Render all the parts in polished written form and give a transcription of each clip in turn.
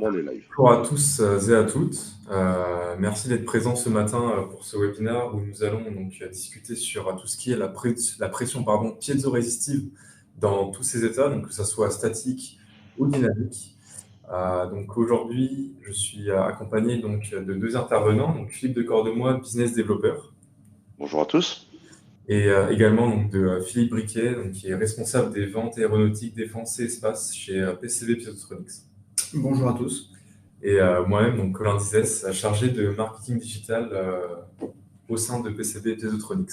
On est live. Bonjour à tous et à toutes. Merci d'être présents ce matin pour ce webinaire où nous allons donc discuter sur tout ce qui est la pression piézo-résistive dans tous ses états, donc que ce soit statique ou dynamique. Donc aujourd'hui, je suis accompagné donc de deux intervenants, donc Philippe de Cordemoy, business développeur, Bonjour à tous. et également donc de Philippe Briquet, donc, qui est responsable des ventes aéronautiques, défense et espace chez PCB Piézotronics. Bonjour à tous. Et moi-même, donc Colin Dizès, chargé de marketing digital au sein de PCB Piézotronics.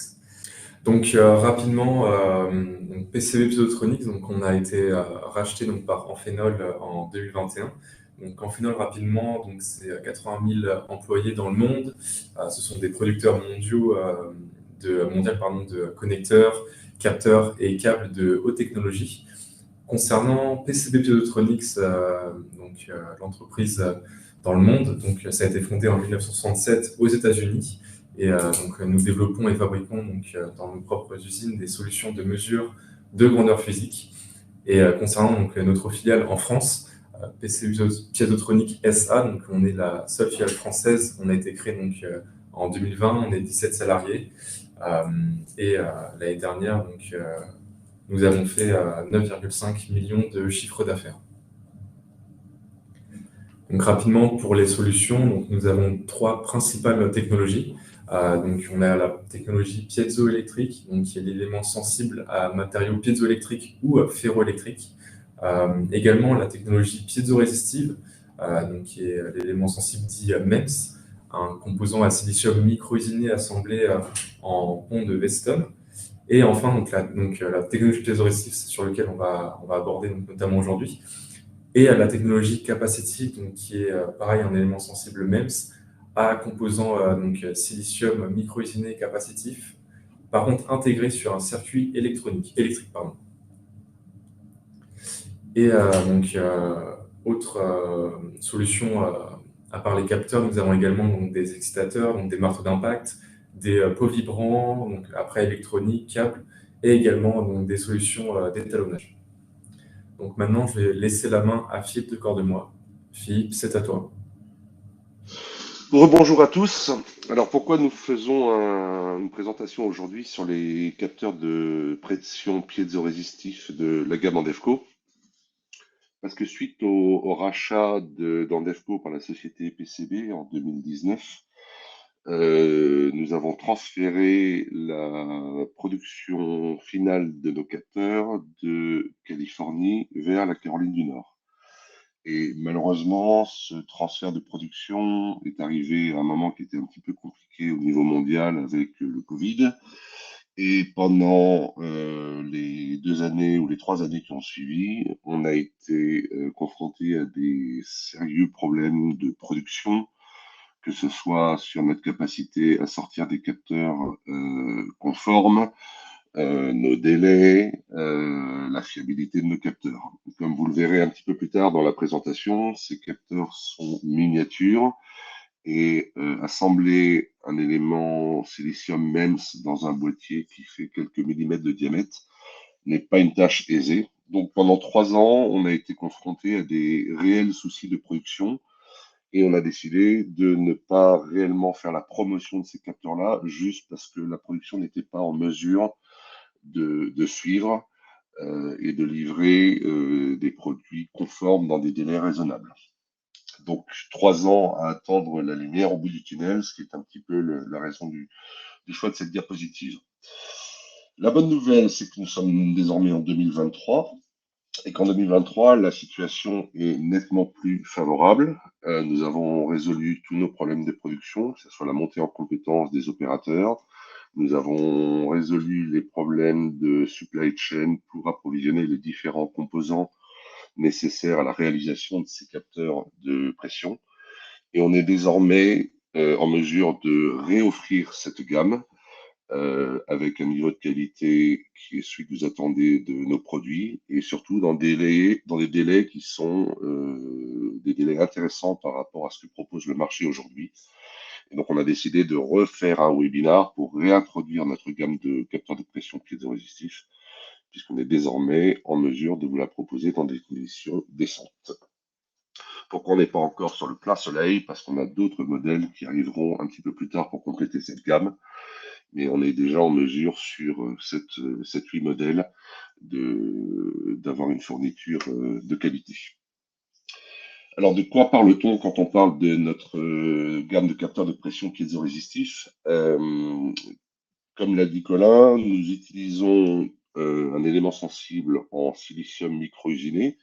Donc rapidement, donc PCB Piézotronics, donc on a été racheté donc par Amphenol en 2021. Donc Amphenol rapidement, donc c'est 80 000 employés dans le monde. Ce sont des producteurs mondiaux de connecteurs, capteurs et câbles de haute technologie. Concernant PCB Piézotronics, l'entreprise dans le monde, donc ça a été fondé en 1967 aux États-Unis, et donc nous développons et fabriquons donc dans nos propres usines des solutions de mesure de grandeur physique. Et concernant donc notre filiale en France, PCB Piézotronics SA, donc on est la seule filiale française. On a été créé donc en 2020, on est 17 salariés, et l'année dernière donc nous avons fait 9,5 millions de chiffre d'affaires. Donc rapidement, pour les solutions, donc nous avons trois principales technologies. Donc on a la technologie piézoélectrique, donc qui est l'élément sensible à matériaux piézoélectriques ou ferroélectriques. Également la technologie piézorésistive, donc qui est l'élément sensible dit MEMS, un composant à silicium micro-usiné assemblé en pont de Weston. Et enfin, la technologie piézorésistive, c'est sur laquelle on va aborder donc, notamment aujourd'hui. Et la technologie capacitive, donc, qui est pareil, un élément sensible MEMS, à composant silicium micro-usiné capacitif, par contre intégré sur un circuit électrique. Et autre solution, à part les capteurs, nous avons également donc, des excitateurs, donc des marteaux d'impact, des pots vibrants, donc après électronique, câbles, et également donc, des solutions d'étalonnage. Donc maintenant, je vais laisser la main à Philippe de Cordemoy. Philippe, c'est à toi. Rebonjour à tous. Alors pourquoi nous faisons une présentation aujourd'hui sur les capteurs de pression piézorésistif de la gamme Andefco? Parce que suite au rachat d'Andefco par la société PCB en 2019, nous avons transféré la production finale de nos capteurs de Californie vers la Caroline du Nord. Et malheureusement, ce transfert de production est arrivé à un moment qui était un petit peu compliqué au niveau mondial avec le Covid. Et pendant les 2 années ou les 3 années qui ont suivi, on a été confronté à des sérieux problèmes de production, que ce soit sur notre capacité à sortir des capteurs conformes, nos délais, la fiabilité de nos capteurs. Comme vous le verrez un petit peu plus tard dans la présentation, ces capteurs sont miniatures et assembler un élément silicium MEMS dans un boîtier qui fait quelques millimètres de diamètre n'est pas une tâche aisée. Donc pendant 3 ans, on a été confronté à des réels soucis de production et on a décidé de ne pas réellement faire la promotion de ces capteurs-là juste parce que la production n'était pas en mesure de suivre et de livrer des produits conformes dans des délais raisonnables. Donc 3 ans à attendre la lumière au bout du tunnel, ce qui est un petit peu la raison du choix de cette diapositive. La bonne nouvelle, c'est que nous sommes désormais en 2023 et qu'en 2023, la situation est nettement plus favorable. Nous avons résolu tous nos problèmes de production, que ce soit la montée en compétence des opérateurs. Nous avons résolu les problèmes de supply chain pour approvisionner les différents composants nécessaires à la réalisation de ces capteurs de pression. Et on est désormais en mesure de réoffrir cette gamme avec un niveau de qualité qui est celui que vous attendez de nos produits et surtout dans des délais qui sont des délais intéressants par rapport à ce que propose le marché aujourd'hui. Et donc, on a décidé de refaire un webinar pour réintroduire notre gamme de capteurs de pression piézorésistifs, puisqu'on est désormais en mesure de vous la proposer dans des conditions décentes. Pourquoi on n'est pas encore sur le plein soleil? Parce qu'on a d'autres modèles qui arriveront un petit peu plus tard pour compléter cette gamme. Mais on est déjà en mesure sur 7-8 modèles d'avoir une fourniture de qualité. Alors, de quoi parle-t-on quand on parle de notre gamme de capteurs de pression piézorésistifs? Comme l'a dit Colin, nous utilisons un élément sensible en silicium micro-usiné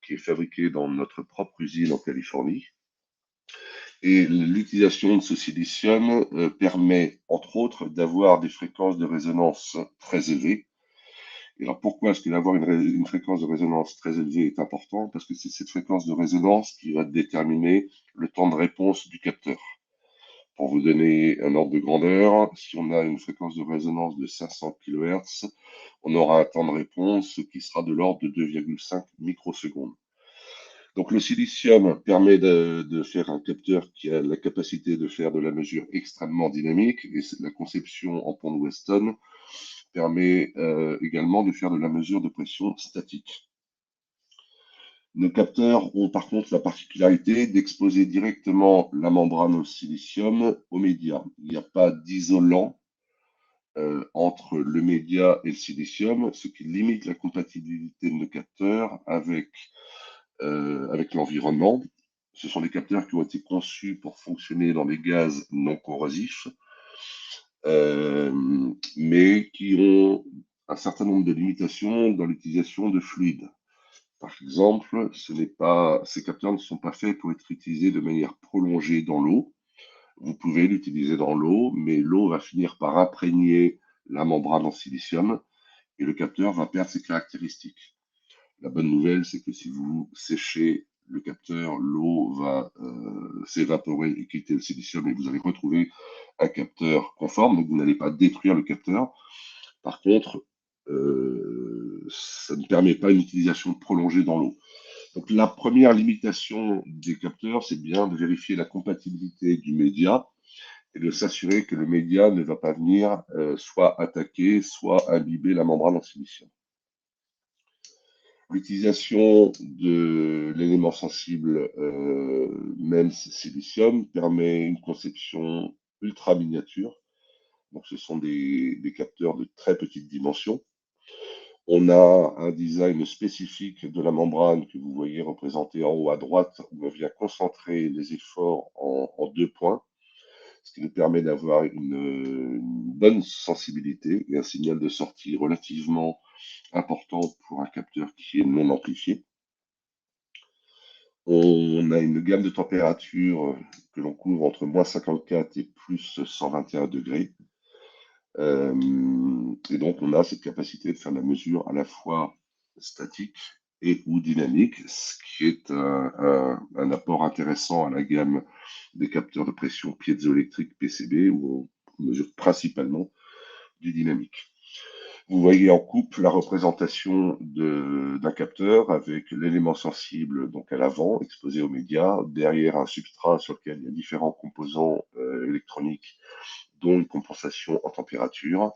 qui est fabriqué dans notre propre usine en Californie. Et l'utilisation de ce silicium permet, entre autres, d'avoir des fréquences de résonance très élevées. Et alors pourquoi est-ce que d'avoir une fréquence de résonance très élevée est important? Parce que c'est cette fréquence de résonance qui va déterminer le temps de réponse du capteur. Pour vous donner un ordre de grandeur, si on a une fréquence de résonance de 500 kHz, on aura un temps de réponse qui sera de l'ordre de 2,5 microsecondes. Donc le silicium permet de faire un capteur qui a la capacité de faire de la mesure extrêmement dynamique, et la conception en pont de Weston permet également de faire de la mesure de pression statique. Nos capteurs ont par contre la particularité d'exposer directement la membrane au silicium au média. Il n'y a pas d'isolant entre le média et le silicium, ce qui limite la compatibilité de nos capteurs avec l'environnement. Ce sont des capteurs qui ont été conçus pour fonctionner dans des gaz non corrosifs, mais qui ont un certain nombre de limitations dans l'utilisation de fluides. Par exemple, ces capteurs ne sont pas faits pour être utilisés de manière prolongée dans l'eau. Vous pouvez l'utiliser dans l'eau, mais l'eau va finir par imprégner la membrane en silicium et le capteur va perdre ses caractéristiques. La bonne nouvelle, c'est que si vous séchez le capteur, l'eau va s'évaporer et quitter le silicium et vous allez retrouver un capteur conforme, donc vous n'allez pas détruire le capteur. Par contre, ça ne permet pas une utilisation prolongée dans l'eau. Donc la première limitation des capteurs, c'est bien de vérifier la compatibilité du média et de s'assurer que le média ne va pas venir soit attaquer, soit imbiber la membrane en silicium. L'utilisation de l'élément sensible, même silicium, permet une conception ultra miniature. Donc ce sont des capteurs de très petite dimension. On a un design spécifique de la membrane que vous voyez représenté en haut à droite, où on vient concentrer les efforts en 2 points, ce qui nous permet d'avoir une bonne sensibilité et un signal de sortie relativement important pour un capteur qui est non amplifié. On a une gamme de température que l'on couvre entre -54 et plus 121 degrés. Et donc, on a cette capacité de faire la mesure à la fois statique et ou dynamique, ce qui est un apport intéressant à la gamme des capteurs de pression piézoélectrique PCB, où on mesure principalement du dynamique. Vous voyez en coupe la représentation d'un capteur avec l'élément sensible donc à l'avant, exposé aux médias, derrière un substrat sur lequel il y a différents composants électroniques, dont une compensation en température,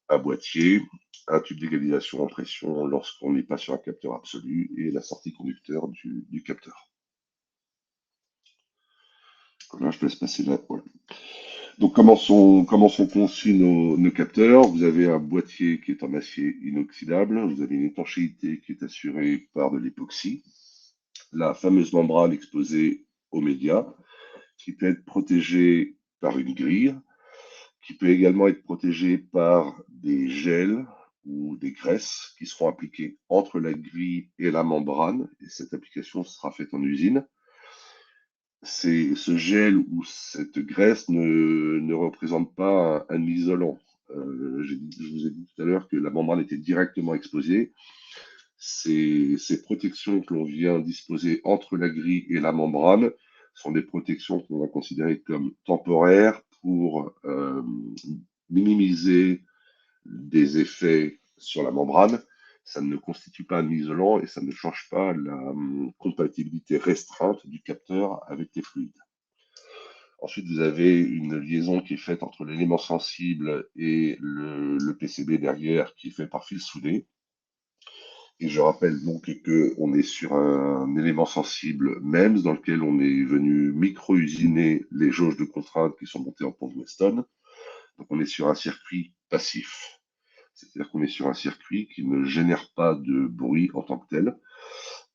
un boîtier, un tube d'égalisation en pression lorsqu'on n'est pas sur un capteur absolu, et la sortie conducteur du capteur. Là, je laisse passer là. Voilà. Donc, comment sont conçus nos capteurs? Vous avez un boîtier qui est en acier inoxydable, vous avez une étanchéité qui est assurée par de l'époxy, la fameuse membrane exposée aux médias, qui peut être protégée par une grille, qui peut également être protégée par des gels ou des graisses qui seront appliquées entre la grille et la membrane, et cette application sera faite en usine. Ce gel ou cette graisse ne représente pas un isolant. Je vous ai dit tout à l'heure que la membrane était directement exposée. Ces protections que l'on vient disposer entre la grille et la membrane sont des protections qu'on va considérer comme temporaires pour minimiser des effets sur la membrane. Ça ne constitue pas un isolant et ça ne change pas la compatibilité restreinte du capteur avec les fluides. Ensuite, vous avez une liaison qui est faite entre l'élément sensible et le PCB derrière, qui est fait par fil soudé. Et je rappelle donc qu'on est sur un élément sensible MEMS dans lequel on est venu micro-usiner les jauges de contrainte qui sont montées en pont de Weston. Donc on est sur un circuit passif. C'est-à-dire qu'on est sur un circuit qui ne génère pas de bruit en tant que tel.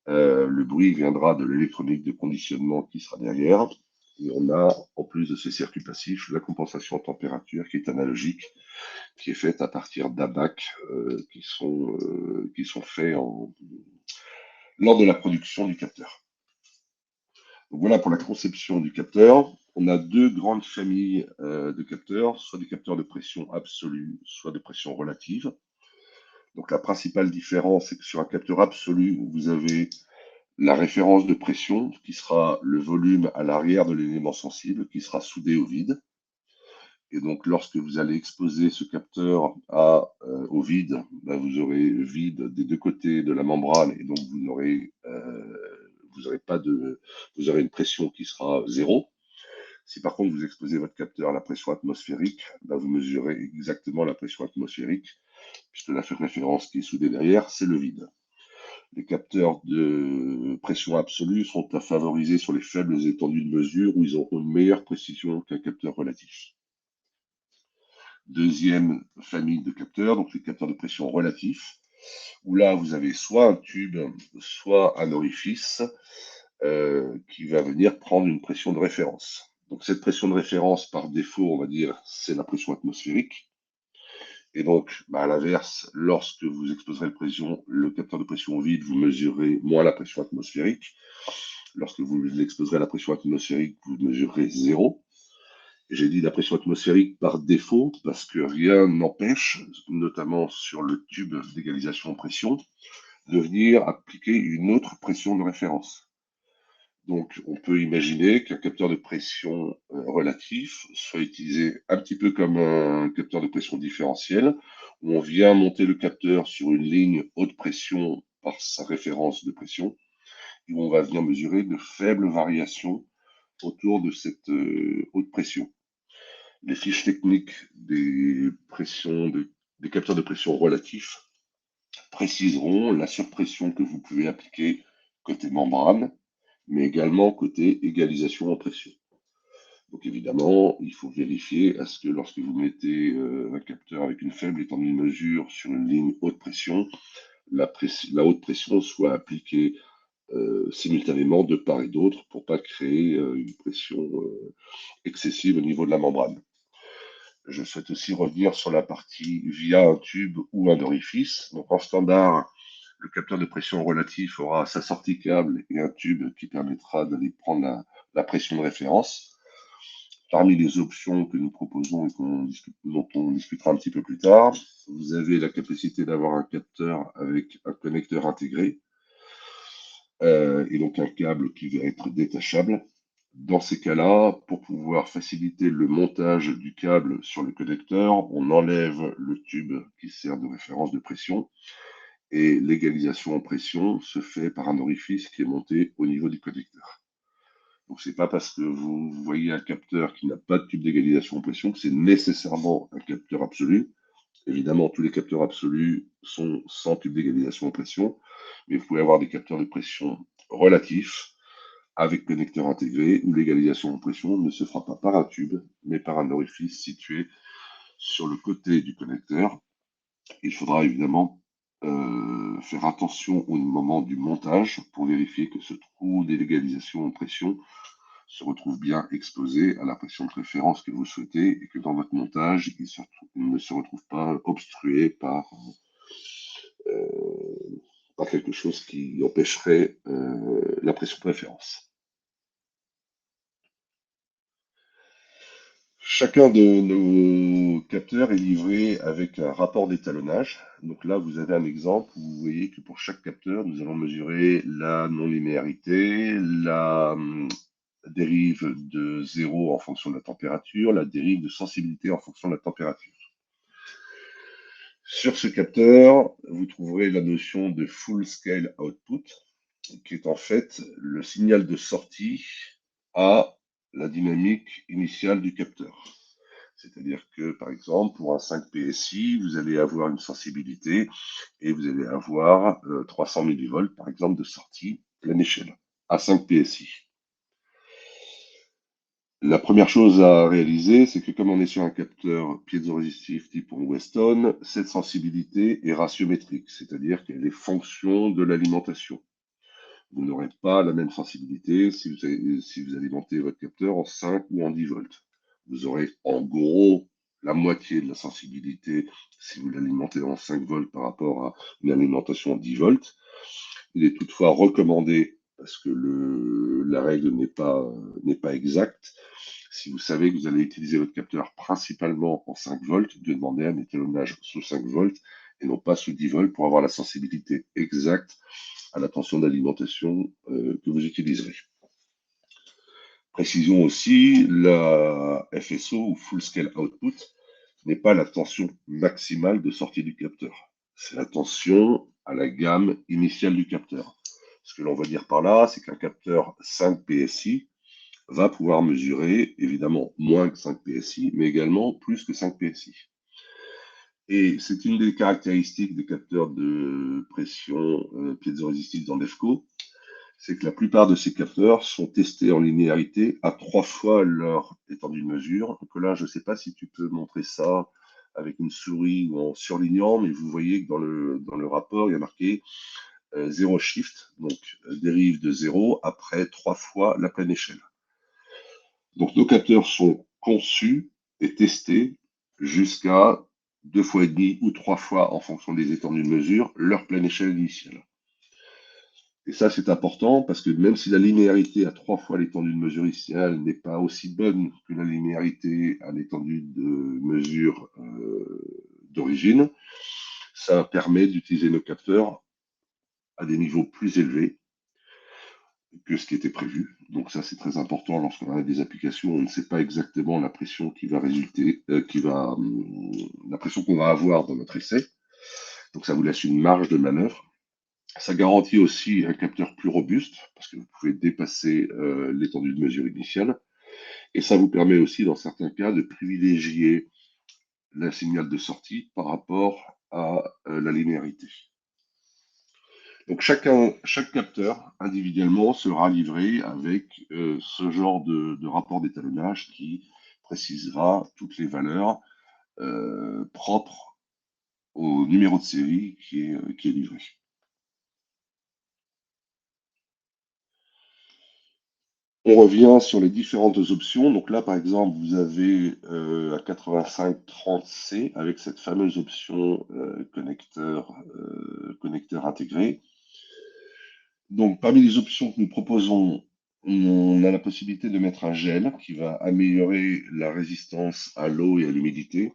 Le bruit viendra de l'électronique de conditionnement qui sera derrière. Et on a, en plus de ces circuits passifs, la compensation en température qui est analogique, qui est faite à partir d'ABAC qui sont faits lors de la production du capteur. Donc voilà pour la conception du capteur. On a deux grandes familles de capteurs, soit des capteurs de pression absolue, soit de pression relative. Donc la principale différence, c'est que sur un capteur absolu, vous avez la référence de pression, qui sera le volume à l'arrière de l'élément sensible, qui sera soudé au vide. Et donc, lorsque vous allez exposer ce capteur au vide, ben, vous aurez vide des deux côtés de la membrane, et donc vous aurez une pression qui sera zéro. Si par contre vous exposez votre capteur à la pression atmosphérique, ben, vous mesurez exactement la pression atmosphérique, puisque la référence qui est soudée derrière, c'est le vide. Les capteurs de pression absolue sont à favoriser sur les faibles étendues de mesure où ils auront une meilleure précision qu'un capteur relatif. Deuxième famille de capteurs, donc les capteurs de pression relatifs, où là vous avez soit un tube, soit un orifice qui va venir prendre une pression de référence. Donc cette pression de référence, par défaut, on va dire, c'est la pression atmosphérique. Et donc, bah, à l'inverse, lorsque vous exposerez le capteur de pression vide, vous mesurez moins la pression atmosphérique. Lorsque vous l'exposerez à la pression atmosphérique, vous mesurez zéro. J'ai dit la pression atmosphérique par défaut, parce que rien n'empêche, notamment sur le tube d'égalisation de pression, de venir appliquer une autre pression de référence. Donc, on peut imaginer qu'un capteur de pression relatif soit utilisé un petit peu comme un capteur de pression différentielle, où on vient monter le capteur sur une ligne haute pression par sa référence de pression, et où on va venir mesurer de faibles variations autour de cette haute pression. Les fiches techniques des capteurs de pression relatifs préciseront la surpression que vous pouvez appliquer côté membrane, mais également côté égalisation en pression. Donc évidemment, il faut vérifier à ce que lorsque vous mettez un capteur avec une faible étendue de mesure sur une ligne haute pression, la haute pression soit appliquée simultanément de part et d'autre pour ne pas créer une pression excessive au niveau de la membrane. Je souhaite aussi revenir sur la partie via un tube ou un orifice. Donc en standard, le capteur de pression relatif aura sa sortie câble et un tube qui permettra d'aller prendre la pression de référence. Parmi les options que nous proposons et dont on discutera un petit peu plus tard, vous avez la capacité d'avoir un capteur avec un connecteur intégré et donc un câble qui va être détachable. Dans ces cas-là, pour pouvoir faciliter le montage du câble sur le connecteur, on enlève le tube qui sert de référence de pression et l'égalisation en pression se fait par un orifice qui est monté au niveau du connecteur. Donc c'est pas parce que vous voyez un capteur qui n'a pas de tube d'égalisation en pression que c'est nécessairement un capteur absolu. Évidemment, tous les capteurs absolus sont sans tube d'égalisation en pression, mais vous pouvez avoir des capteurs de pression relatifs avec connecteur intégré où l'égalisation en pression ne se fera pas par un tube, mais par un orifice situé sur le côté du connecteur. Il faudra évidemment faire attention au moment du montage pour vérifier que ce trou d'égalisation en pression se retrouve bien exposé à la pression de référence que vous souhaitez et que dans votre montage, il ne se retrouve pas obstrué par quelque chose qui empêcherait la pression de référence. Chacun de nos capteurs est livré avec un rapport d'étalonnage. Donc là, vous avez un exemple où vous voyez que pour chaque capteur, nous allons mesurer la non-linéarité, la dérive de 0 en fonction de la température, la dérive de sensibilité en fonction de la température. Sur ce capteur, vous trouverez la notion de full scale output, qui est en fait le signal de sortie à la dynamique initiale du capteur. C'est-à-dire que, par exemple, pour un 5 PSI, vous allez avoir une sensibilité et vous allez avoir 300 millivolts, par exemple, de sortie pleine échelle à 5 PSI. La première chose à réaliser, c'est que comme on est sur un capteur piézoresistif type Weston, cette sensibilité est ratiométrique, c'est-à-dire qu'elle est fonction de l'alimentation. Vous n'aurez pas la même sensibilité si vous alimentez votre capteur en 5 ou en 10 volts. Vous aurez en gros la moitié de la sensibilité si vous l'alimentez en 5 volts par rapport à une alimentation en 10 volts. Il est toutefois recommandé, parce que la règle n'est pas exacte, si vous savez que vous allez utiliser votre capteur principalement en 5 volts, de demander un étalonnage sous 5 volts et non pas sous 10 volts pour avoir la sensibilité exacte à la tension d'alimentation que vous utiliserez. Précision aussi, la FSO ou Full Scale Output n'est pas la tension maximale de sortie du capteur. C'est la tension à la gamme initiale du capteur. Ce que l'on va dire par là, c'est qu'un capteur 5 PSI va pouvoir mesurer évidemment moins que 5 PSI, mais également plus que 5 PSI. Et c'est une des caractéristiques des capteurs de pression piézoresistifs dans l'EFCO, c'est que la plupart de ces capteurs sont testés en linéarité à 3 fois leur étendue de mesure. Donc là, je ne sais pas si tu peux montrer ça avec une souris ou en surlignant, mais vous voyez que dans le rapport, il y a marqué 0 shift, donc dérive de 0 après 3 fois la pleine échelle. Donc nos capteurs sont conçus et testés jusqu'à 2 fois et demi ou 3 fois, en fonction des étendues de mesure, leur pleine échelle initiale. Et ça, c'est important parce que même si la linéarité à 3 fois l'étendue de mesure initiale n'est pas aussi bonne que la linéarité à l'étendue de mesure d'origine, ça permet d'utiliser nos capteurs à des niveaux plus élevés que ce qui était prévu. Donc ça, c'est très important lorsqu'on a des applications, on ne sait pas exactement la pression qui va résulter, la pression qu'on va avoir dans notre essai. Donc ça vous laisse une marge de manœuvre. Ça garantit aussi un capteur plus robuste, parce que vous pouvez dépasser l'étendue de mesure initiale. Et ça vous permet aussi, dans certains cas, de privilégier la signal de sortie par rapport à la linéarité. Donc chaque capteur individuellement sera livré avec ce genre de rapport d'étalonnage qui précisera toutes les valeurs propres au numéro de série qui est livré. On revient sur les différentes options. Donc là, par exemple, vous avez un 8530C avec cette fameuse option connecteur intégré. Donc, parmi les options que nous proposons, on a la possibilité de mettre un gel qui va améliorer la résistance à l'eau et à l'humidité.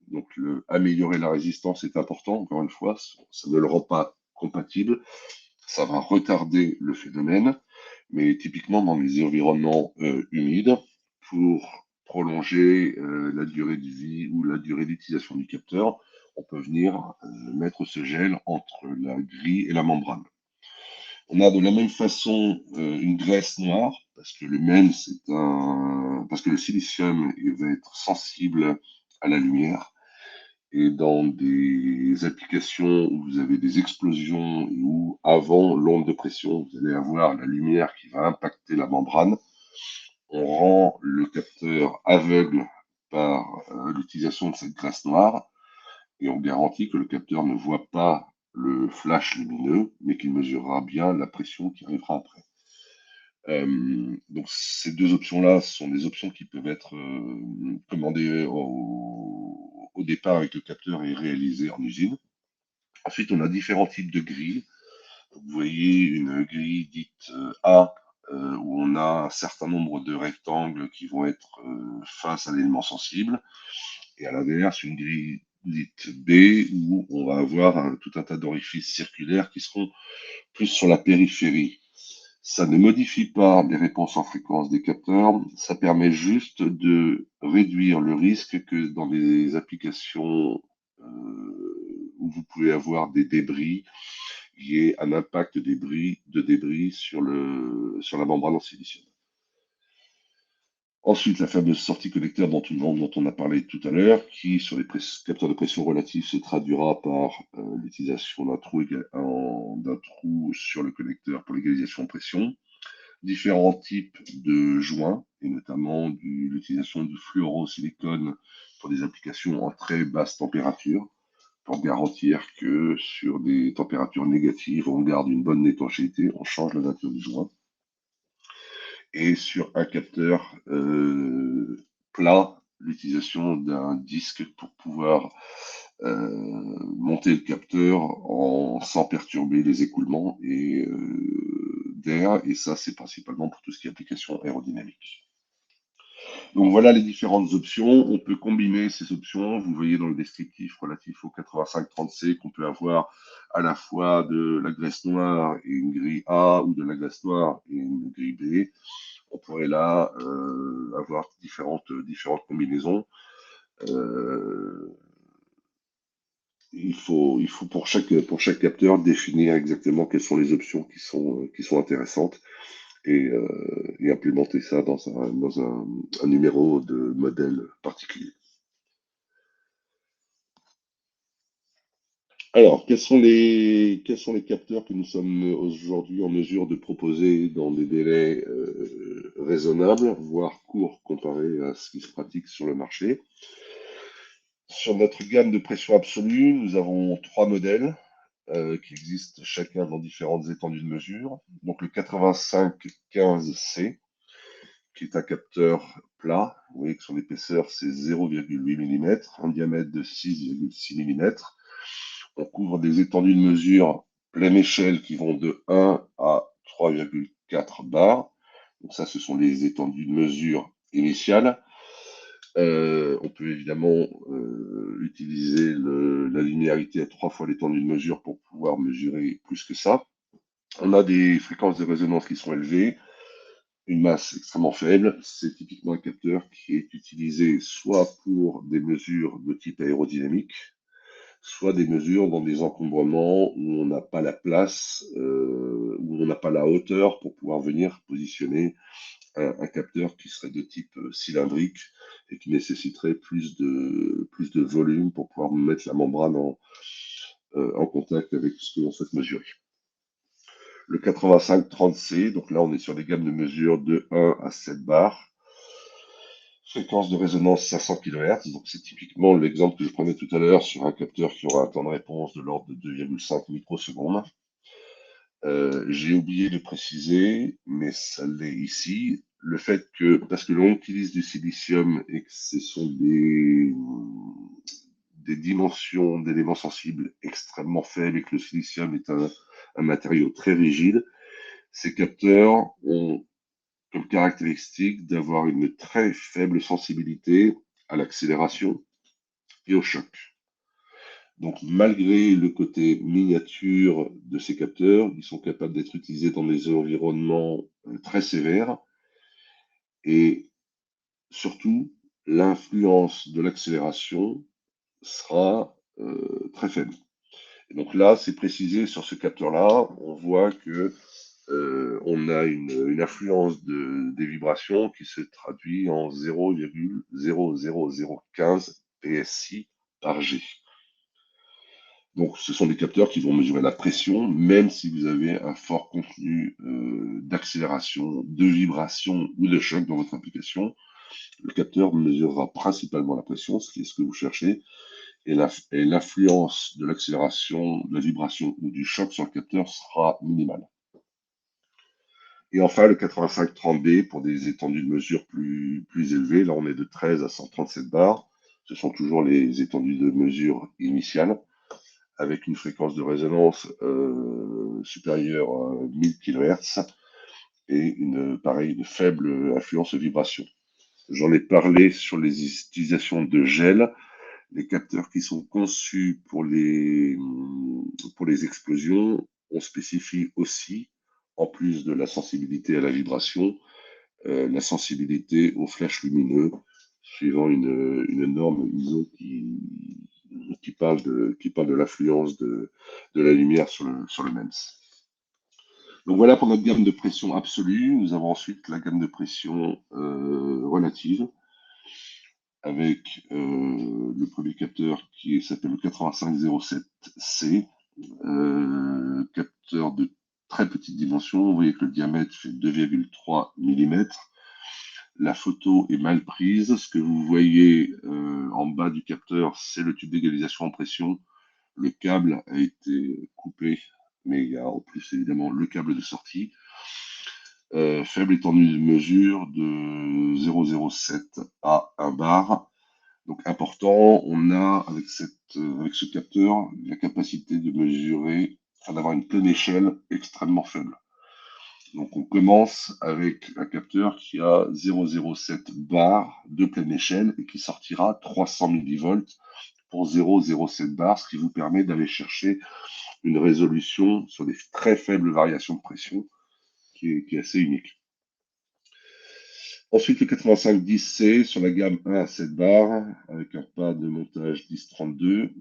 Donc, améliorer la résistance est important, encore une fois, ça ne le rend pas compatible, ça va retarder le phénomène, mais typiquement dans les environnements humides, pour prolonger la durée de vie ou la durée d'utilisation du capteur, on peut venir mettre ce gel entre la grille et la membrane. On a de la même façon une graisse noire, parce que parce que le silicium va être sensible à la lumière. Et dans des applications où vous avez des explosions et où, avant l'onde de pression, vous allez avoir la lumière qui va impacter la membrane, on rend le capteur aveugle par l'utilisation de cette graisse noire et on garantit que le capteur ne voit pas le flash lumineux, mais qu'il mesurera bien la pression qui arrivera après. Donc ces deux options-là sont des options qui peuvent être commandées au départ avec le capteur et réalisées en usine. Ensuite, on a différents types de grilles. Vous voyez une grille dite A, où on a un certain nombre de rectangles qui vont être face à l'élément sensible, et à l'inverse, une grille dite B, où on va avoir tout un tas d'orifices circulaires qui seront plus sur la périphérie. Ça ne modifie pas les réponses en fréquence des capteurs, ça permet juste de réduire le risque que dans des applications où vous pouvez avoir des débris, il y ait un impact de débris sur la membrane en silicium. Ensuite, la fameuse sortie collecteur dont on a parlé tout à l'heure, qui, sur les capteurs de pression relatifs, se traduira par l'utilisation d'un trou sur le connecteur pour l'égalisation de pression. Différents types de joints, et notamment l'utilisation du fluorosilicone pour des applications en très basse température, pour garantir que sur des températures négatives, on garde une bonne étanchéité, on change la nature du joint. Et sur un capteur plat, l'utilisation d'un disque pour pouvoir monter le capteur sans perturber les écoulements d'air, et ça c'est principalement pour tout ce qui est application aérodynamique. Donc voilà les différentes options. On peut combiner ces options. Vous voyez dans le descriptif relatif au 8530C qu'on peut avoir à la fois de la graisse noire et une grille A, ou de la graisse noire et une grille B. On pourrait là avoir différentes combinaisons. Il faut pour chaque capteur définir exactement quelles sont les options qui sont intéressantes, et implémenter ça dans un numéro de modèle particulier. Alors, quels sont les capteurs que nous sommes aujourd'hui en mesure de proposer dans des délais raisonnables, voire courts comparé à ce qui se pratique sur le marché? Sur notre gamme de pression absolue, nous avons 3 modèles qui existent chacun dans différentes étendues de mesure. Donc le 8515C, qui est un capteur plat. Vous voyez que son épaisseur, c'est 0,8 mm, un diamètre de 6,6 mm. On couvre des étendues de mesure pleine échelle qui vont de 1 à 3,4 bars. Donc ça, ce sont les étendues de mesure initiales. On peut évidemment utiliser la linéarité à 3 fois l'étendue de mesure pour pouvoir mesurer plus que ça. On a des fréquences de résonance qui sont élevées, une masse extrêmement faible. C'est typiquement un capteur qui est utilisé soit pour des mesures de type aérodynamique, soit des mesures dans des encombrements où on n'a pas la place, où on n'a pas la hauteur pour pouvoir venir positionner un capteur qui serait de type cylindrique et qui nécessiterait plus de volume pour pouvoir mettre la membrane en contact avec ce que l'on souhaite mesurer. Le 8530C, donc là on est sur des gammes de mesure de 1 à 7 bars. Fréquence de résonance 500 kHz, donc c'est typiquement l'exemple que je prenais tout à l'heure sur un capteur qui aura un temps de réponse de l'ordre de 2,5 microsecondes. J'ai oublié de préciser, mais ça l'est ici, le fait que, parce que l'on utilise du silicium et que ce sont des dimensions d'éléments sensibles extrêmement faibles et que le silicium est un matériau très rigide, ces capteurs ont comme caractéristique d'avoir une très faible sensibilité à l'accélération et au choc. Donc, malgré le côté miniature de ces capteurs, ils sont capables d'être utilisés dans des environnements très sévères, et surtout, l'influence de l'accélération sera très faible. Et donc là, c'est précisé sur ce capteur-là, on voit que on a une influence des vibrations qui se traduit en 0,00015 PSI par G. Donc, ce sont des capteurs qui vont mesurer la pression, même si vous avez un fort contenu d'accélération, de vibration ou de choc dans votre application. Le capteur mesurera principalement la pression, ce qui est ce que vous cherchez, et l'influence de l'accélération, de la vibration ou du choc sur le capteur sera minimale. Et enfin, le 8530B pour des étendues de mesure plus élevées. Là, on est de 13 à 137 bars. Ce sont toujours les étendues de mesure initiales, avec une fréquence de résonance supérieure à 1000 kHz et une faible influence vibration. J'en ai parlé sur les utilisations de gel. Les capteurs qui sont conçus pour les explosions, on spécifie aussi, en plus de la sensibilité à la vibration, la sensibilité aux flashs lumineux, suivant une norme ISO qui parle de l'influence de la lumière sur le MEMS. Donc voilà pour notre gamme de pression absolue. Nous avons ensuite la gamme de pression relative avec le premier capteur qui s'appelle le 8507C, capteur de très petite dimension. Vous voyez que le diamètre fait 2,3 mm. La photo est mal prise. Ce que vous voyez en bas du capteur, c'est le tube d'égalisation en pression. Le câble a été coupé, mais il y a en plus évidemment le câble de sortie. Faible étendue de mesure de 0,07 à 1 bar. Donc important, on a avec ce capteur la capacité de mesurer, enfin d'avoir une pleine échelle extrêmement faible. Donc on commence avec un capteur qui a 0,07 bar de pleine échelle et qui sortira 300 millivolts pour 0,07 bar, ce qui vous permet d'aller chercher une résolution sur des très faibles variations de pression qui est assez unique. Ensuite, le 8510C sur la gamme 1 à 7 bars avec un pas de montage 1032.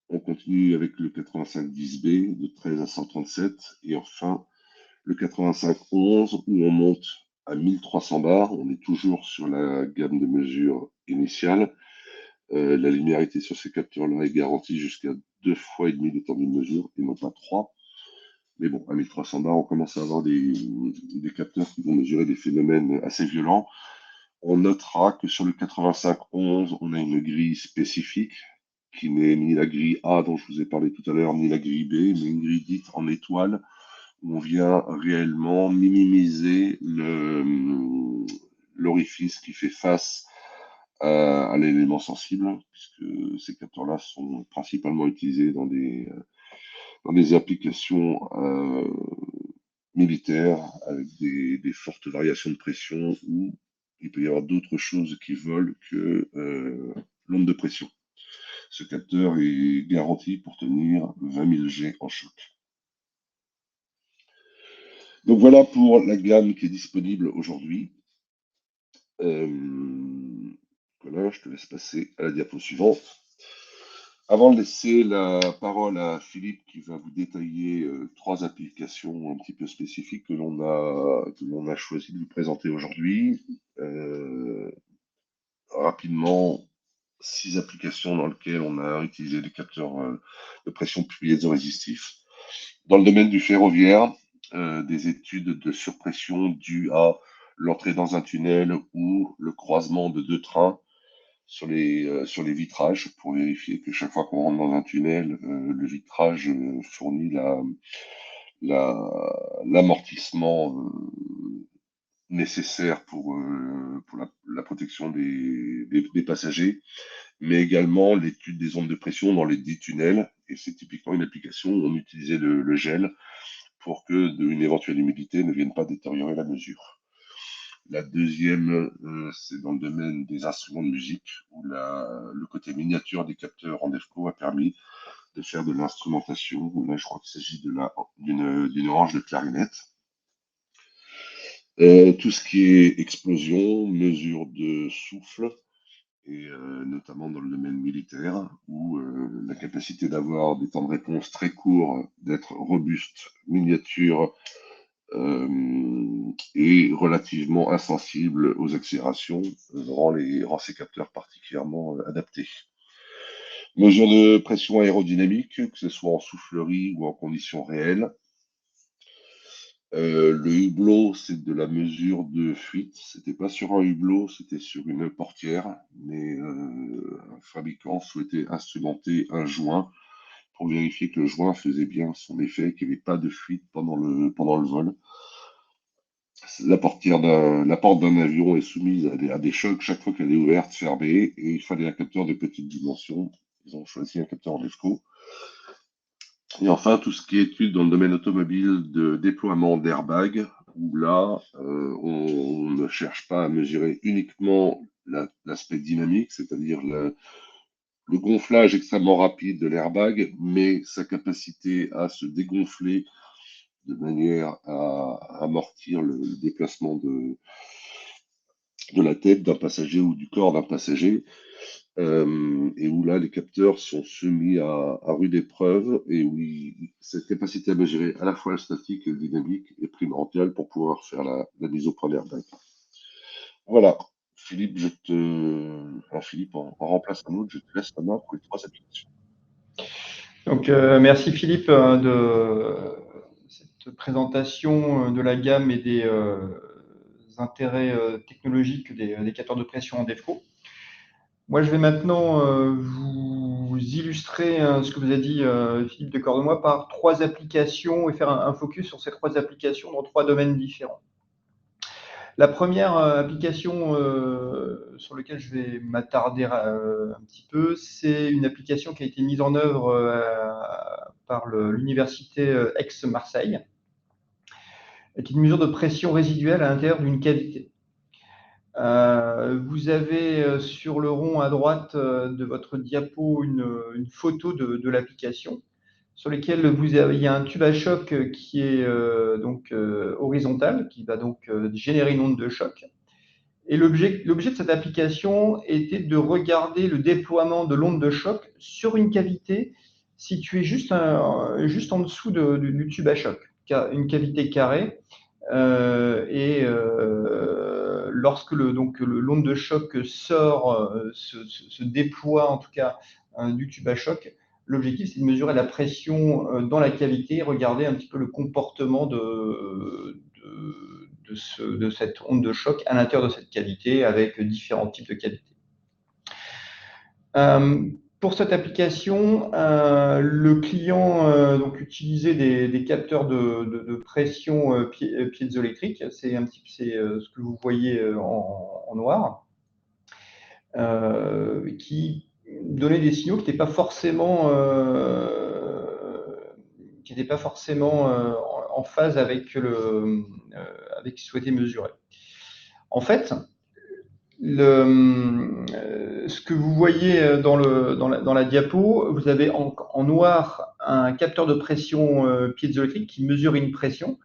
On continue avec le 8510B de 13 à 137 et enfin le 8511 où on monte à 1300 bars. On est toujours sur la gamme de mesure initiale. La linéarité sur ces capteurs-là est garantie jusqu'à 2 fois et demi l'étendue de mesure et non pas 3. Mais bon, à 1300 bars, on commence à avoir des capteurs qui vont mesurer des phénomènes assez violents. On notera que sur le 8511, on a une grille spécifique qui n'est ni la grille A dont je vous ai parlé tout à l'heure, ni la grille B, mais une grille dite en étoile, où on vient réellement minimiser l'orifice qui fait face à l'élément sensible, puisque ces capteurs-là sont principalement utilisés dans des applications militaires avec des fortes variations de pression où il peut y avoir d'autres choses qui volent que l'onde de pression. Ce capteur est garanti pour tenir 20 000 G en choc. Donc voilà pour la gamme qui est disponible aujourd'hui. Voilà, je te laisse passer à la diapo suivante. Avant de laisser la parole à Philippe qui va vous détailler 3 applications un petit peu spécifiques que l'on a choisi de vous présenter aujourd'hui. Rapidement, 6 applications dans lesquelles on a utilisé des capteurs de pression piézorésistifs. Dans le domaine du ferroviaire, des études de surpression dues à l'entrée dans un tunnel ou le croisement de 2 trains sur les vitrages pour vérifier que chaque fois qu'on rentre dans un tunnel, le vitrage fournit l'amortissement nécessaire pour la protection des passagers, mais également l'étude des ondes de pression dans les dits tunnels. Et c'est typiquement une application où on utilisait le gel pour que une éventuelle humidité ne vienne pas détériorer la mesure. La deuxième, c'est dans le domaine des instruments de musique, où le côté miniature des capteurs en DEFCO a permis de faire de l'instrumentation. Là, je crois qu'il s'agit d'une orange de clarinette. Tout ce qui est explosion, mesure de souffle, et notamment dans le domaine militaire, où la capacité d'avoir des temps de réponse très courts, d'être robuste, miniature, et relativement insensible aux accélérations, rend ces capteurs particulièrement adaptés. Mesure de pression aérodynamique, que ce soit en soufflerie ou en conditions réelles. Le hublot, c'est de la mesure de fuite. C'était pas sur un hublot, c'était sur une portière, mais un fabricant souhaitait instrumenter un joint pour vérifier que le joint faisait bien son effet, qu'il n'y avait pas de fuite pendant le vol. La porte d'un avion est soumise à des chocs chaque fois qu'elle est ouverte, fermée, et il fallait un capteur de petite dimension. Ils ont choisi un capteur en DEFCO. Et enfin, tout ce qui est étude dans le domaine automobile de déploiement d'airbags, où là, on ne cherche pas à mesurer uniquement l'aspect dynamique, c'est-à-dire le gonflage extrêmement rapide de l'airbag, mais sa capacité à se dégonfler de manière à amortir le déplacement de la tête d'un passager ou du corps d'un passager. et où là, les capteurs sont soumis à rude épreuve et où cette capacité à mesurer à la fois la statique et le dynamique est primordiale pour pouvoir faire la mise au point d'air. Voilà. Philippe, alors Philippe, en remplace un autre, je te laisse la main pour les 3 applications. Donc, merci Philippe de cette présentation de la gamme et des intérêts technologiques des capteurs de pression en DEFCO. Moi, je vais maintenant vous illustrer ce que vous a dit Philippe de Cordemois par 3 applications et faire un focus sur ces 3 applications dans 3 domaines différents. La première application sur laquelle je vais m'attarder un petit peu, c'est une application qui a été mise en œuvre par l'université Aix-Marseille, qui est une mesure de pression résiduelle à l'intérieur d'une cavité. Vous avez sur le rond à droite de votre diapo une photo de l'application sur lequel il y a un tube à choc qui est horizontal, qui va donc générer une onde de choc. Et l'objet de cette application était de regarder le déploiement de l'onde de choc sur une cavité située juste en dessous du tube à choc, une cavité carrée. Lorsque l'onde de choc sort, se déploie en tout cas du tube à choc, l'objectif c'est de mesurer la pression dans la cavité, regarder un petit peu le comportement de cette onde de choc à l'intérieur de cette cavité avec différents types de cavités. Pour cette application, le client utilisait des capteurs de pression piézoélectrique. C'est ce que vous voyez en noir, qui donnait des signaux qui n'étaient pas forcément en phase avec ce qu'il souhaitait mesurer. En fait, ce que vous voyez dans la diapo, vous avez en noir un capteur de pression piézoélectrique qui mesure une pression.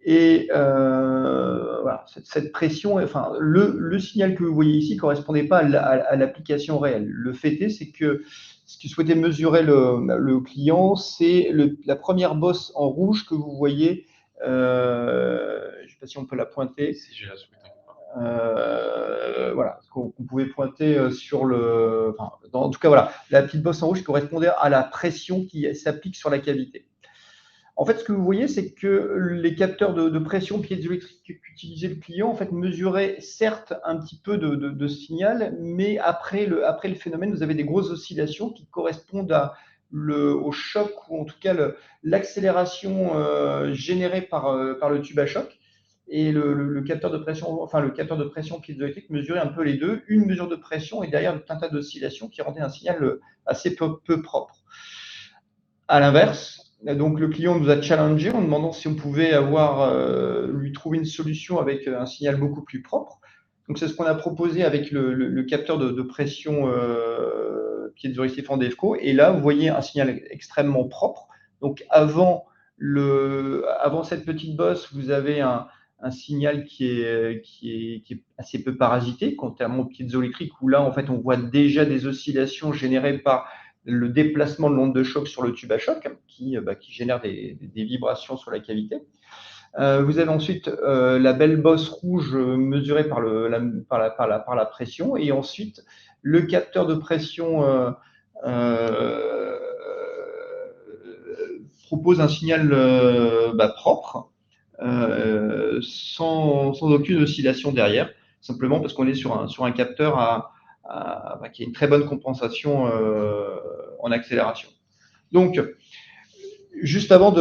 Et voilà, cette pression, enfin, le signal que vous voyez ici ne correspondait pas à l'application réelle. Le fait est, c'est que ce qu'il souhaitait mesurer le client, c'est la première bosse en rouge que vous voyez. Je ne sais pas si on peut la pointer. Si j'ai la souhaité. Voilà, qu'on pouvait pointer sur en tout cas, voilà, la petite bosse en rouge correspondait à la pression qui s'applique sur la cavité. En fait, ce que vous voyez, c'est que les capteurs de pression piézoélectrique qu'utilisait le client, en fait, mesuraient certes un petit peu de signal, mais après le phénomène, vous avez des grosses oscillations qui correspondent au choc ou en tout cas l'accélération générée par le tube à choc. Et le capteur de pression piézoélectrique mesurait un peu les deux, une mesure de pression et derrière tout un tas d'oscillations qui rendaient un signal assez peu propre. À l'inverse, donc le client nous a challengé en demandant si on pouvait lui trouver une solution avec un signal beaucoup plus propre. Donc c'est ce qu'on a proposé avec le capteur de pression piézoélectrique en DEFCO. Et là, vous voyez un signal extrêmement propre. Donc avant cette petite bosse, vous avez un signal qui est assez peu parasité, contrairement au piézoélectrique où là, en fait, on voit déjà des oscillations générées par le déplacement de l'onde de choc sur le tube à choc qui génère des vibrations sur la cavité. Vous avez ensuite la belle bosse rouge mesurée par la pression et ensuite le capteur de pression propose un signal propre sans aucune oscillation derrière, simplement parce qu'on est sur un capteur qui a une très bonne compensation en accélération. Donc, juste avant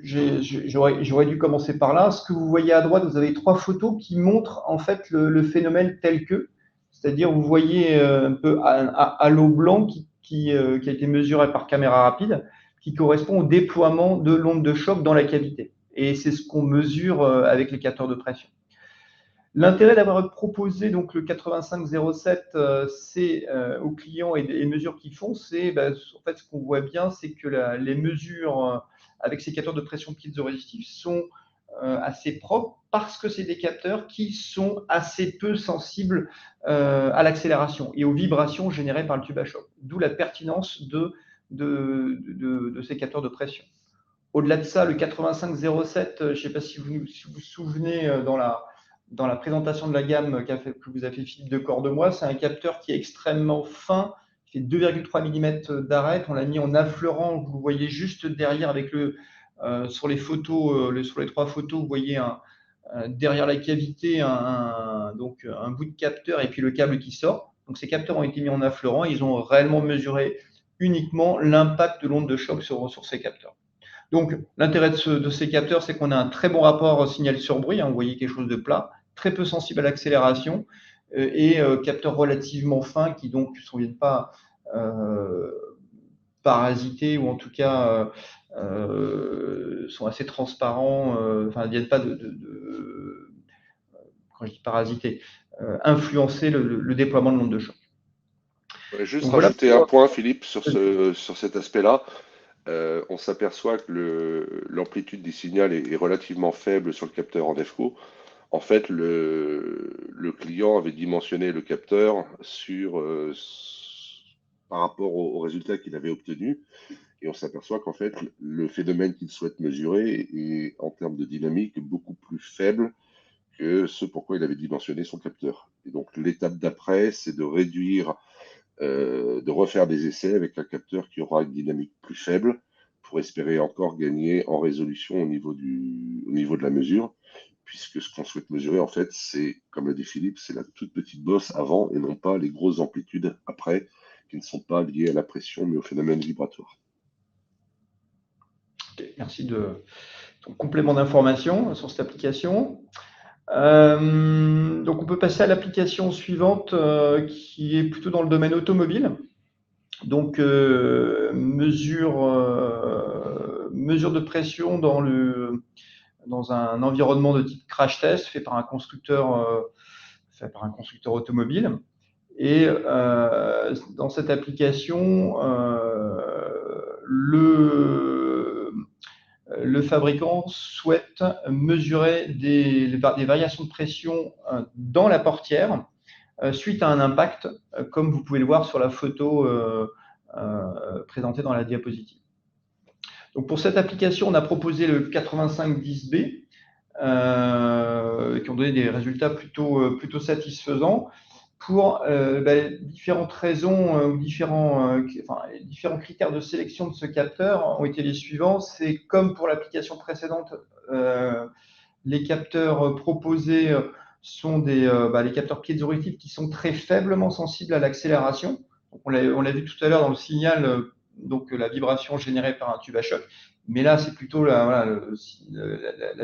j'aurais dû commencer par là. Ce que vous voyez à droite, vous avez 3 photos qui montrent en fait le phénomène tel que, c'est-à-dire vous voyez un peu un halo blanc qui a été mesuré par caméra rapide, qui correspond au déploiement de l'onde de choc dans la cavité. Et c'est ce qu'on mesure avec les capteurs de pression. L'intérêt d'avoir proposé donc le 8507 aux clients et les mesures qu'ils font, c'est en fait ce qu'on voit bien, c'est que les mesures avec ces capteurs de pression piézorésistives sont assez propres parce que c'est des capteurs qui sont assez peu sensibles à l'accélération et aux vibrations générées par le tube à choc. D'où la pertinence de ces capteurs de pression. Au-delà de ça, le 8507, je ne sais pas si vous vous souvenez dans la présentation de la gamme que vous a fait Philippe Decor de moi, c'est un capteur qui est extrêmement fin, qui fait 2,3 mm d'arête. On l'a mis en affleurant, vous le voyez juste derrière avec sur les photos, sur les 3 photos, vous voyez derrière la cavité donc un bout de capteur et puis le câble qui sort. Donc ces capteurs ont été mis en affleurant, ils ont réellement mesuré uniquement l'impact de l'onde de choc sur ces capteurs. Donc l'intérêt de ces capteurs, c'est qu'on a un très bon rapport signal sur bruit, hein, vous voyez quelque chose de plat, très peu sensible à l'accélération et capteurs relativement fins qui donc ne viennent pas parasiter ou en tout cas sont assez transparents, enfin ne viennent pas quand je dis parasiter, influencer le déploiement de l'onde de choc. Juste donc, rajouter un point, Philippe, sur cet aspect-là. On s'aperçoit que l'amplitude du signal est relativement faible sur le capteur en DEFCO. En fait, le client avait dimensionné le capteur par rapport au résultat qu'il avait obtenu. Et on s'aperçoit qu'en fait, le phénomène qu'il souhaite mesurer est, en termes de dynamique, beaucoup plus faible que ce pourquoi il avait dimensionné son capteur. Et donc, l'étape d'après, c'est de réduire, de refaire des essais avec un capteur qui aura une dynamique plus faible pour espérer encore gagner en résolution au niveau de la mesure, puisque ce qu'on souhaite mesurer, en fait, c'est, comme l'a dit Philippe, c'est la toute petite bosse avant et non pas les grosses amplitudes après, qui ne sont pas liées à la pression, mais au phénomène vibratoire. Okay, merci de ton complément d'information sur cette application. Donc on peut passer à l'application suivante qui est plutôt dans le domaine automobile. Donc mesure de pression dans un environnement de type crash test fait par un constructeur automobile. Et dans cette application, le fabricant souhaite mesurer des variations de pression dans la portière suite à un impact, comme vous pouvez le voir sur la photo présentée dans la diapositive. Donc pour cette application, on a proposé le 8510B, qui ont donné des résultats plutôt satisfaisants pour différentes raisons, différents critères de sélection de ce capteur ont été les suivants. C'est comme pour l'application précédente, les capteurs proposés sont les capteurs piézoréactifs qui sont très faiblement sensibles à l'accélération. On l'a vu tout à l'heure dans le signal, donc la vibration générée par un tube à choc. Mais là, c'est plutôt la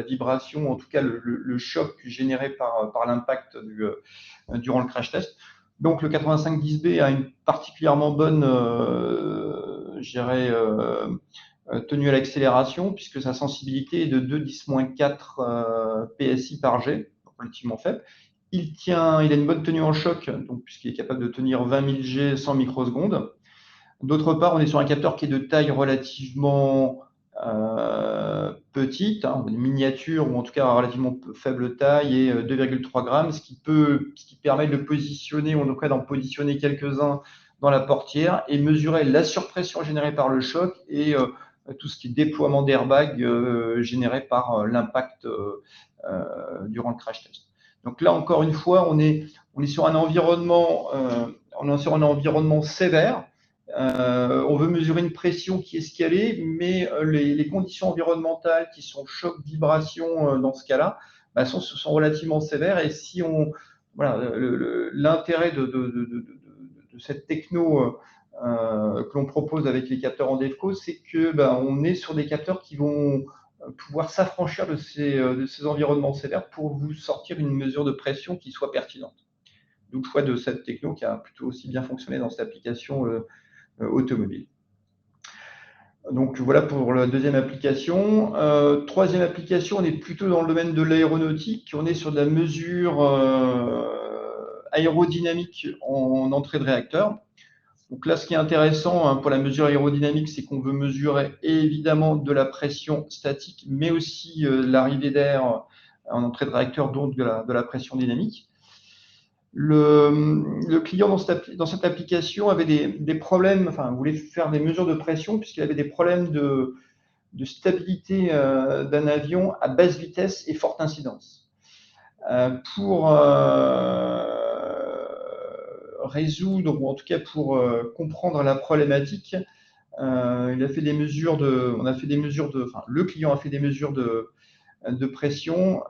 vibration, en tout cas le choc généré par l'impact durant le crash test. Donc le 8510B a une particulièrement bonne tenue à l'accélération, puisque sa sensibilité est de 2-10-4 PSI par G, relativement faible. Il a une bonne tenue en choc, donc puisqu'il est capable de tenir 20 000 G 100 microsecondes. D'autre part, on est sur un capteur qui est de taille relativement petite, une miniature ou en tout cas relativement faible taille et 2,3 grammes, ce qui permet de le positionner, ou en tout cas d'en positionner quelques-uns dans la portière et mesurer la surpression générée par le choc et tout ce qui est déploiement d'airbag généré par l'impact durant le crash test. Donc là, encore une fois, on est sur un environnement sévère. On veut mesurer une pression qui est scalée, mais les conditions environnementales qui sont choc, vibration dans ce cas-là, sont relativement sévères. Et si l'intérêt de cette techno que l'on propose avec les capteurs en DEFCO, c'est que on est sur des capteurs qui vont pouvoir s'affranchir de ces environnements sévères pour vous sortir une mesure de pression qui soit pertinente. D'où le choix de cette techno qui a plutôt aussi bien fonctionné dans cette application automobile. Donc voilà pour la deuxième application. Troisième application, on est plutôt dans le domaine de l'aéronautique. On est sur de la mesure aérodynamique en entrée de réacteur. Donc là, ce qui est intéressant hein, pour la mesure aérodynamique, c'est qu'on veut mesurer évidemment de la pression statique, mais aussi l'arrivée d'air en entrée de réacteur, donc de la pression dynamique. Le client dans cette application avait des problèmes, enfin, voulait faire des mesures de pression puisqu'il avait des problèmes de stabilité d'un avion à basse vitesse et forte incidence. Pour résoudre, ou en tout cas pour comprendre la problématique, il a fait des mesures le client a fait des mesures de pression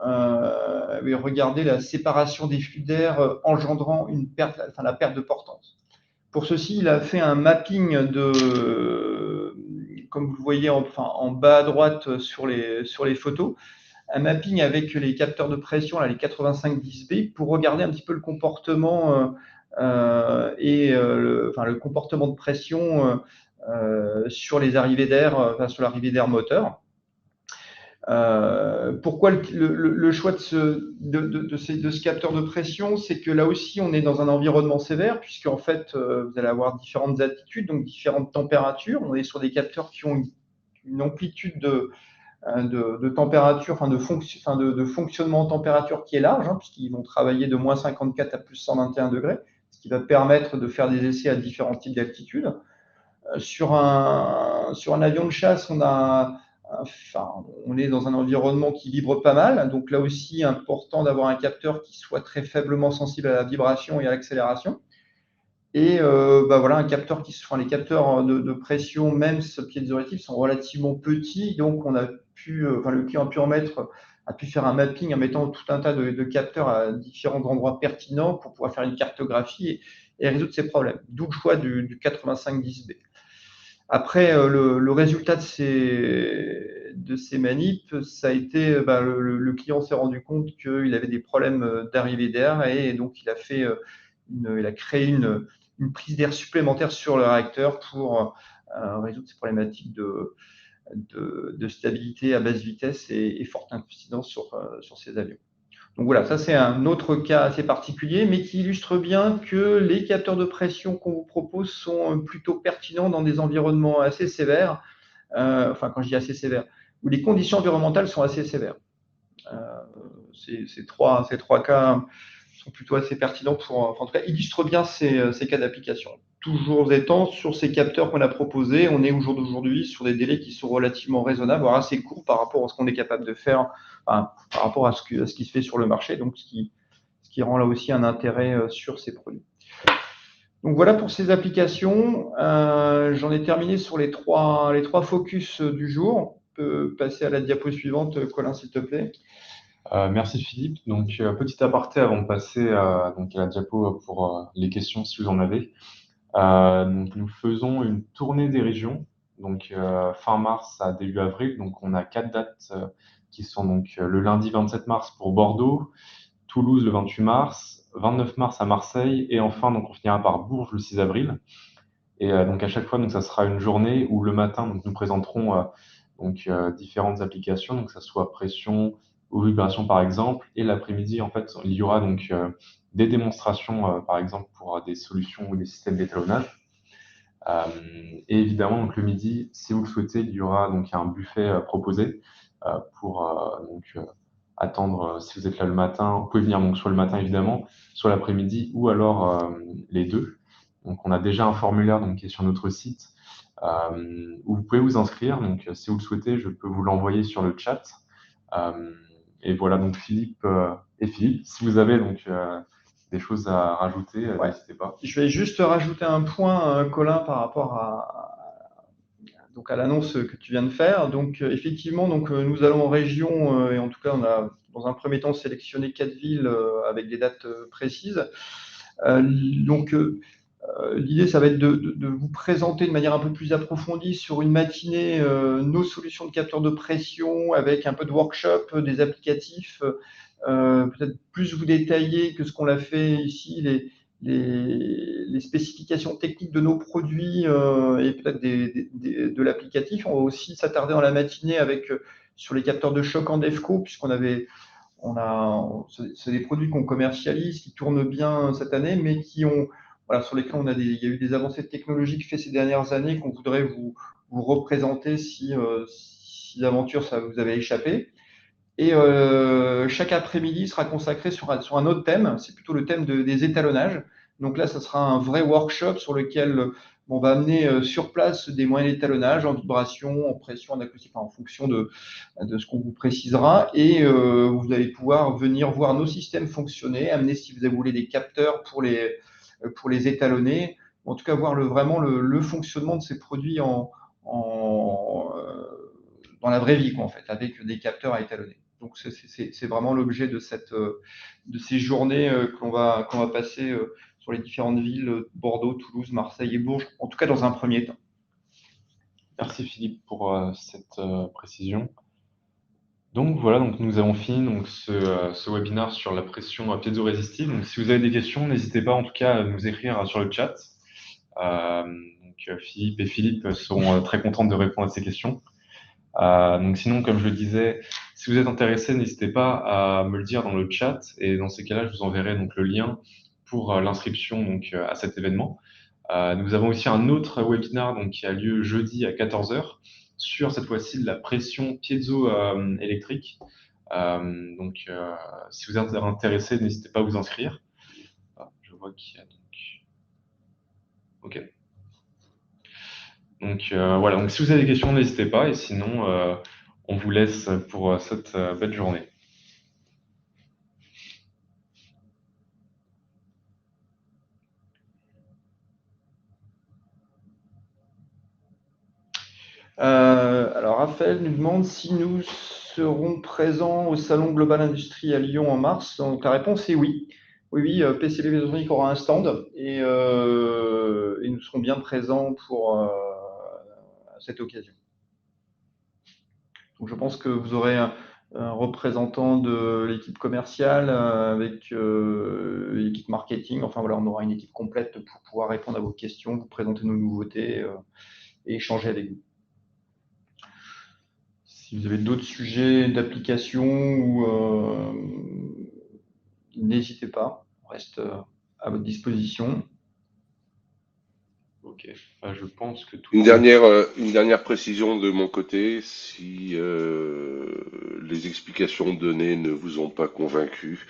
et regarder la séparation des flux d'air engendrant la perte de portance. Pour ceci, il a fait un mapping comme vous le voyez en bas à droite sur les photos, un mapping avec les capteurs de pression, là, les 8510B, pour regarder un petit peu le comportement le comportement de pression sur les arrivées d'air, sur l'arrivée d'air moteur. Pourquoi le choix de ce capteur de pression, c'est que là aussi on est dans un environnement sévère puisque en fait vous allez avoir différentes altitudes, donc différentes températures. On est sur des capteurs qui ont une amplitude de température, de fonctionnement en température qui est large, hein, puisqu'ils vont travailler de moins 54 à plus 121 degrés, ce qui va permettre de faire des essais à différents types d'altitudes. Sur un avion de chasse, on est dans un environnement qui vibre pas mal, donc là aussi important d'avoir un capteur qui soit très faiblement sensible à la vibration et à l'accélération. Et voilà, les capteurs de pression, même piézoréactifs, sont relativement petits, donc le client a pu faire un mapping en mettant tout un tas de capteurs à différents endroits pertinents pour pouvoir faire une cartographie et résoudre ces problèmes. D'où le choix du 8510B. Après, le résultat de ces manips, ça a été, le client s'est rendu compte qu'il avait des problèmes d'arrivée d'air et donc il a créé une prise d'air supplémentaire sur le réacteur pour résoudre ces problématiques de stabilité à basse vitesse et forte incidence sur ces avions. Donc voilà, ça c'est un autre cas assez particulier, mais qui illustre bien que les capteurs de pression qu'on vous propose sont plutôt pertinents dans des environnements assez sévères, quand je dis assez sévères, où les conditions environnementales sont assez sévères. Ces trois cas sont plutôt assez pertinents en tout cas, illustrent bien ces cas d'application. Toujours étant sur ces capteurs qu'on a proposés, on est au jour d'aujourd'hui sur des délais qui sont relativement raisonnables, voire assez courts par rapport à ce qu'on est capable de faire, par rapport à ce qui se fait sur le marché, donc ce qui rend là aussi un intérêt sur ces produits. Donc voilà pour ces applications. J'en ai terminé sur les trois focus du jour. On peut passer à la diapo suivante, Colin, s'il te plaît. Merci Philippe. Donc, petit aparté avant de passer à la diapo pour les questions si vous en avez. Donc, nous faisons une tournée des régions, donc fin mars à début avril. Donc, on a 4 dates qui sont donc le lundi 27 mars pour Bordeaux, Toulouse le 28 mars, 29 mars à Marseille et enfin, donc, on finira par Bourges le 6 avril. Et donc, à chaque fois, donc, ça sera une journée où le matin, donc, nous présenterons différentes applications, donc que ce soit pression ou vibration par exemple, et l'après-midi, en fait, il y aura donc des démonstrations, par exemple, pour des solutions ou des systèmes d'étalonnage. Et évidemment, donc, le midi, si vous le souhaitez, il y aura donc un buffet proposé pour attendre, si vous êtes là le matin, vous pouvez venir donc soit le matin évidemment, soit l'après-midi, ou alors les deux. Donc, on a déjà un formulaire donc, qui est sur notre site où vous pouvez vous inscrire. Donc, si vous le souhaitez, je peux vous l'envoyer sur le chat. Et voilà, donc Philippe, si vous avez donc des choses à rajouter, n'hésitez pas. Je vais juste rajouter un point, Colin, par rapport à l'annonce que tu viens de faire. Donc, effectivement, nous allons en région et en tout cas, on a dans un premier temps sélectionné 4 villes avec des dates précises. L'idée, ça va être de vous présenter de manière un peu plus approfondie sur une matinée nos solutions de capteurs de pression avec un peu de workshop, des applicatifs, peut-être plus vous détailler que ce qu'on a fait ici, les spécifications techniques de nos produits et peut-être de l'applicatif. On va aussi s'attarder dans la matinée sur les capteurs de choc en DEFCO, puisqu'on c'est des produits qu'on commercialise, qui tournent bien cette année, mais qui ont voilà, sur lesquels il y a eu des avancées technologiques faites ces dernières années qu'on voudrait vous représenter si d'aventure ça vous avait échappé. Et chaque après-midi sera consacré sur un autre thème, c'est plutôt le thème des étalonnages. Donc là, ça sera un vrai workshop sur lequel on va amener sur place des moyens d'étalonnage en vibration, en pression, en acoustique, en fonction de ce qu'on vous précisera. Et vous allez pouvoir venir voir nos systèmes fonctionner, amener, si vous voulez, des capteurs pour les étalonner. En tout cas, voir vraiment le fonctionnement de ces produits dans la vraie vie, quoi, en fait, avec des capteurs à étalonner. Donc, c'est vraiment l'objet de ces journées qu'on va passer sur les différentes villes, Bordeaux, Toulouse, Marseille et Bourges, en tout cas dans un premier temps. Merci Philippe pour cette précision. Donc voilà, donc nous avons fini donc, ce webinaire sur la pression piézoresistive. Donc si vous avez des questions, n'hésitez pas en tout cas à nous écrire sur le chat. Donc Philippe et Philippe seront très contents de répondre à ces questions. Donc sinon, comme je le disais, si vous êtes intéressé, n'hésitez pas à me le dire dans le chat et dans ces cas-là, je vous enverrai donc le lien pour l'inscription donc à cet événement. Nous avons aussi un autre webinaire donc, qui a lieu jeudi à 14 h sur cette fois-ci de la pression piézoélectrique. Donc si vous êtes intéressé, n'hésitez pas à vous inscrire. Je vois qu'il y a donc... OK. Donc voilà, donc si vous avez des questions, n'hésitez pas, et sinon, on vous laisse pour cette belle journée. Alors Raphaël nous demande si nous serons présents au Salon Global Industrie à Lyon en mars. Donc la réponse est oui. Oui, PCB Mésotronique aura un stand et nous serons bien présents pour cette occasion. Donc je pense que vous aurez un représentant de l'équipe commerciale avec l'équipe marketing. Enfin voilà, on aura une équipe complète pour pouvoir répondre à vos questions, vous présenter nos nouveautés et échanger avec vous. Si vous avez d'autres sujets d'application, n'hésitez pas, on reste à votre disposition. Ok, je pense que tout. Une dernière précision de mon côté, si les explications données ne vous ont pas convaincu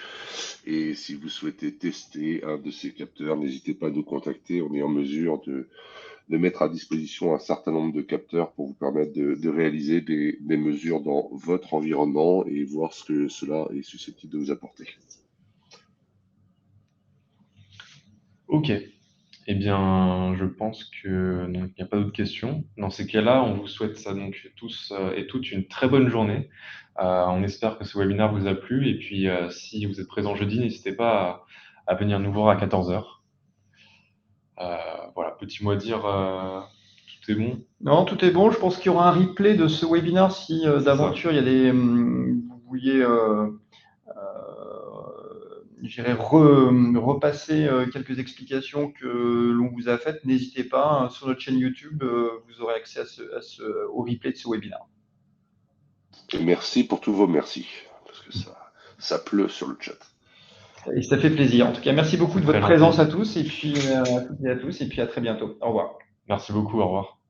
et si vous souhaitez tester un de ces capteurs, n'hésitez pas à nous contacter. On est en mesure de mettre à disposition un certain nombre de capteurs pour vous permettre de réaliser des mesures dans votre environnement et voir ce que cela est susceptible de vous apporter. Ok. Eh bien, je pense que il n'y a pas d'autres questions. Dans ces cas-là, on vous souhaite ça donc tous et toutes une très bonne journée. On espère que ce webinaire vous a plu. Et puis, si vous êtes présent jeudi, n'hésitez pas à venir nous voir à 14 h. Voilà, petit mot à dire, tout est bon? Non, tout est bon. Je pense qu'il y aura un replay de ce webinaire si d'aventure il y a des, vous vouliez j'irai repasser quelques explications que l'on vous a faites. N'hésitez pas, sur notre chaîne YouTube, vous aurez accès au replay de ce webinaire. Et merci pour tous vos merci, parce que ça pleut sur le chat. Et ça fait plaisir. En tout cas, merci beaucoup de votre présence à tous, et puis à toutes et à tous, et puis à très bientôt. Au revoir. Merci beaucoup, au revoir.